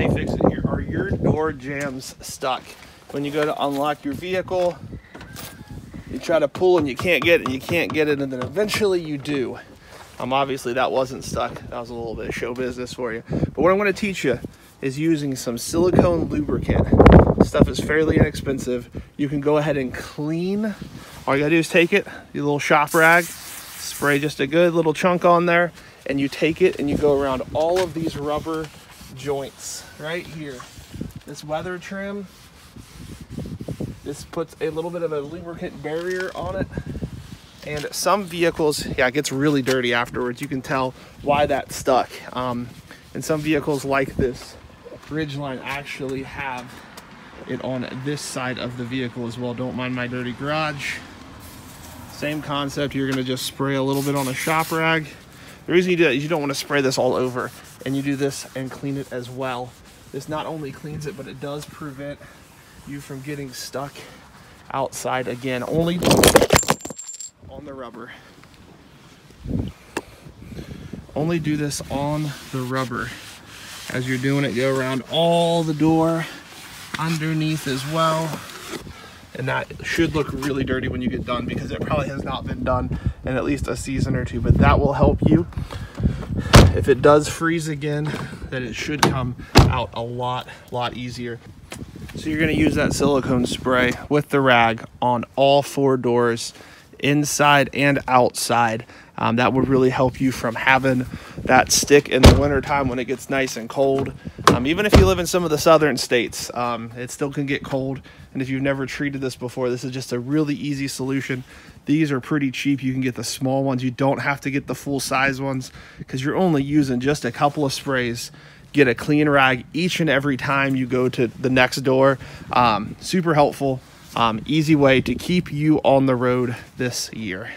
Mcfixit here. Are your door jambs stuck? When you go to unlock your vehicle, you try to pull and you can't get it, and you can't get it, and then eventually you do. Obviously that wasn't stuck. That was a little bit of show business for you. But what I'm going to teach you is using some silicone lubricant. This stuff is fairly inexpensive. You can go ahead and clean. All you gotta do is take it, your little shop rag, spray just a good little chunk on there, and you take it and you go around all of these rubber joints right here. This weather trim, this puts a little bit of a lubricant barrier on it. And some vehicles, yeah, it gets really dirty afterwards. You can tell why that's stuck. And some vehicles like this Ridgeline actually have it on this side of the vehicle as well. Don't mind my dirty garage. Same concept. You're gonna just spray a little bit on a shop rag. The reason you do that is you don't want to spray this all over, and you do this and clean it as well. This not only cleans it, but it does prevent you from getting stuck outside again. Only on the rubber. Only do this on the rubber. As you're doing it, go around all the door, underneath as well. And that should look really dirty when you get done, because it probably has not been done in at least a season or two, but that will help you. If it does freeze again, then it should come out a lot easier. So you're gonna use that silicone spray with the rag on all 4 doors, inside and outside. That would really help you from having that stick in the wintertime when it gets nice and cold. Even if you live in some of the southern states, it still can get cold. And if you've never treated this before, this is just a really easy solution. These are pretty cheap. You can get the small ones. You don't have to get the full size ones, because you're only using just a couple of sprays. Get a clean rag each and every time you go to the next door. Super helpful, easy way to keep you on the road this year.